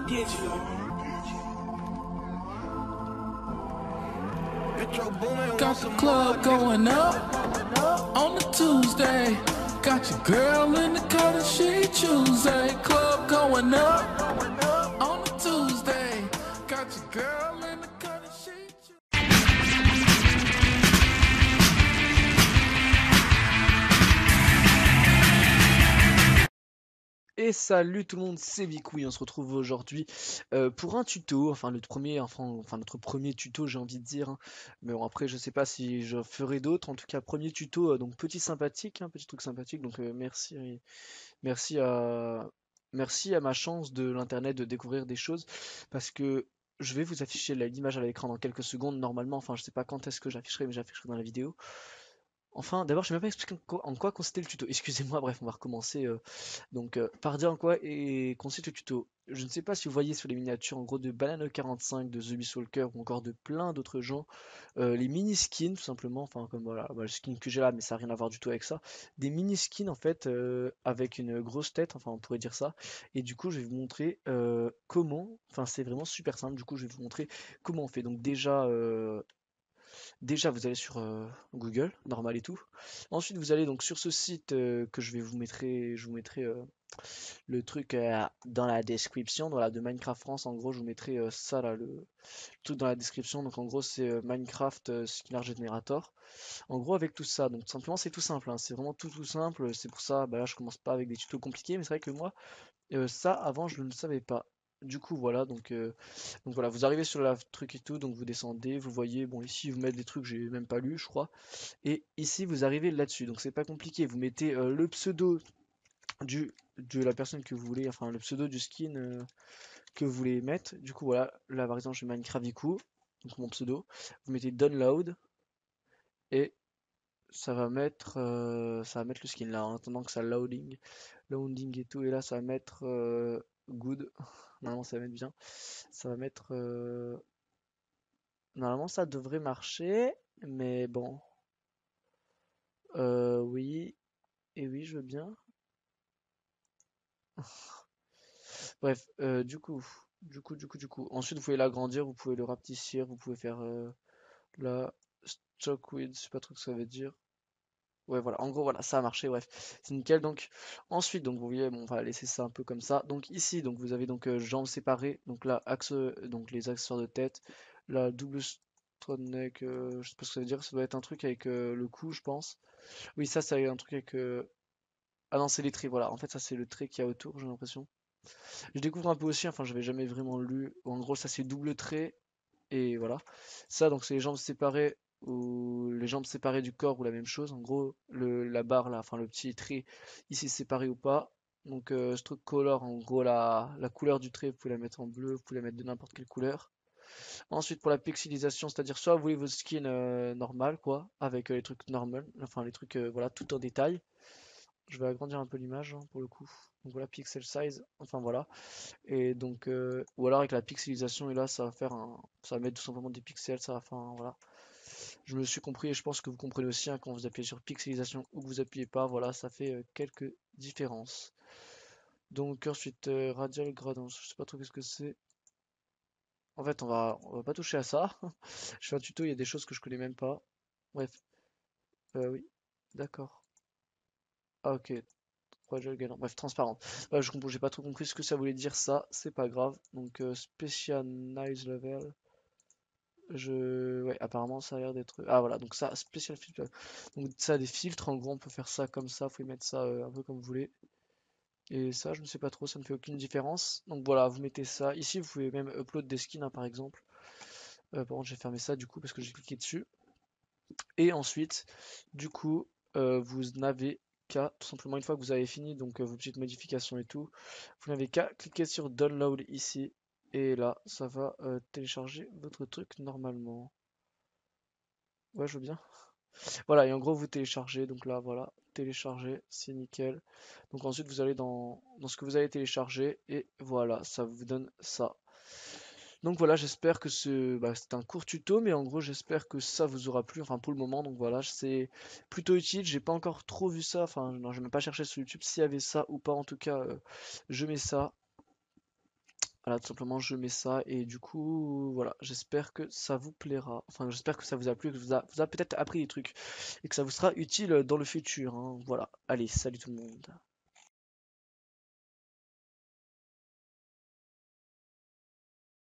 Got the club going up on the Tuesday. Got your girl in the car that she Tuesday. Club going up on the Tuesday. Got your girl in the car that she Et salut tout le monde, c'est Vicou et on se retrouve aujourd'hui pour un tuto, enfin notre premier tuto j'ai envie de dire, hein. Mais bon après je sais pas si je ferai d'autres, en tout cas premier tuto, donc petit sympathique, hein, petit truc sympathique, donc merci merci à ma chance de l'internet de découvrir des choses, parce que je vais vous afficher l'image à l'écran dans quelques secondes normalement, enfin je sais pas quand est-ce que j'afficherai, mais j'afficherai dans la vidéo. Enfin, d'abord, je vais même pas expliquer en quoi consistait le tuto. Excusez-moi, bref, on va recommencer. Par dire en quoi consiste le tuto. Je ne sais pas si vous voyez sur les miniatures, en gros, de Banana 45, de The Beast Walker ou encore de plein d'autres gens, les mini skins, tout simplement. Enfin, comme voilà, le skin que j'ai là, mais ça n'a rien à voir du tout avec ça. Des mini skins, en fait, avec une grosse tête, enfin, on pourrait dire ça. Et du coup, je vais vous montrer comment. Enfin, c'est vraiment super simple. Du coup, je vais vous montrer comment on fait. Donc, déjà, vous allez sur Google, normal et tout. Ensuite, vous allez donc sur ce site que je vous mettrai le truc dans la description, voilà, de Minecraft France. En gros, je vous mettrai ça là, le truc dans la description. Donc, en gros, c'est Minecraft Skin Generator. En gros, avec tout ça, donc simplement, c'est tout simple, hein, c'est vraiment tout simple. C'est pour ça, bah là, je commence pas avec des tutos compliqués, mais c'est vrai que moi, ça, avant, je ne le savais pas. Du coup, voilà, donc voilà, vous arrivez sur la truc et tout, donc vous descendez, vous voyez, bon, ici, vous mettez des trucs que j'ai même pas lu, je crois. Et ici, vous arrivez là-dessus, donc c'est pas compliqué. Vous mettez le pseudo de la personne que vous voulez, enfin, le pseudo du skin que vous voulez mettre. Du coup, voilà, là, par exemple, je mets Minecraft donc mon pseudo. Vous mettez download, et ça va mettre le skin là, en attendant que ça loading et tout, et là, ça va mettre good. Normalement, ça va mettre bien. Ça va mettre. Normalement, ça devrait marcher. Mais bon. Oui. Et oui, je veux bien. Bref, du coup. Ensuite, vous pouvez l'agrandir, vous pouvez le rapetissir, vous pouvez faire la stock width, je sais pas trop ce que ça veut dire. Ouais, voilà, en gros, voilà, ça a marché, bref, c'est nickel. Donc, ensuite, donc, vous voyez, bon, on va laisser ça un peu comme ça. Donc, ici, donc, vous avez donc jambes séparées, donc là, axe, donc les accessoires de tête, la double strap neck, je sais pas ce que ça veut dire, ça doit être un truc avec le cou, je pense. Oui, ça, c'est un truc avec. Ah non, c'est les traits, voilà, en fait, ça, c'est le trait qu'il y a autour, j'ai l'impression. Je découvre un peu aussi, enfin, j'avais jamais vraiment lu. En gros, ça, c'est double trait, et voilà. Ça, donc, c'est les jambes séparées ou les jambes séparées du corps ou la même chose. En gros, la barre là, enfin le petit trait ici séparé ou pas. Donc, ce truc color, en gros, la couleur du trait, vous pouvez la mettre en bleu, vous pouvez la mettre de n'importe quelle couleur. Ensuite, pour la pixelisation, c'est-à-dire soit vous voulez vos skins normales, quoi, avec les trucs normal, enfin les trucs, voilà, tout en détail. Je vais agrandir un peu l'image hein, pour le coup. Donc voilà, pixel size, enfin voilà. Et donc, ou alors avec la pixelisation, et là, ça va mettre tout simplement des pixels, ça va faire, voilà. Je me suis compris et je pense que vous comprenez aussi hein, quand vous appuyez sur pixelisation ou que vous appuyez pas, voilà, ça fait quelques différences. Donc ensuite, radial gradient, je sais pas trop qu'est-ce que c'est. En fait, on va pas toucher à ça. Je fais un tuto, il y a des choses que je connais même pas. Bref, oui, d'accord. Ah ok, radial gradient, bref, transparente. J'ai pas trop compris ce que ça voulait dire ça, c'est pas grave. Donc special nice level. Ouais, apparemment ça a l'air d'être. Ah voilà, donc ça, spécial filtre. Donc ça a des filtres, en gros on peut faire ça comme ça, vous pouvez mettre ça un peu comme vous voulez. Et ça, je ne sais pas trop, ça ne fait aucune différence. Donc voilà, vous mettez ça. Ici, vous pouvez même upload des skins, hein, par exemple. Par contre, j'ai fermé ça du coup parce que j'ai cliqué dessus. Et ensuite, du coup, vous n'avez qu'à, tout simplement, une fois que vous avez fini donc vos petites modifications et tout, vous n'avez qu'à cliquer sur Download ici. Et là, ça va télécharger votre truc normalement. Ouais, je veux bien. Voilà, et en gros, vous téléchargez, donc là, voilà, télécharger, c'est nickel. Donc ensuite, vous allez dans ce que vous avez téléchargé, et voilà, ça vous donne ça. Donc voilà, j'espère que c'est un court tuto, mais en gros, j'espère que ça vous aura plu, enfin pour le moment, donc voilà, c'est plutôt utile, j'ai pas encore trop vu ça, enfin, non, je n'ai même pas cherché sur YouTube s'il y avait ça ou pas, en tout cas, je mets ça. Voilà, tout simplement, je mets ça et du coup, voilà, j'espère que ça vous plaira. Enfin, j'espère que ça vous a plu, que vous a peut-être appris des trucs et que ça vous sera utile dans le futur, hein. Voilà, allez, salut tout le monde.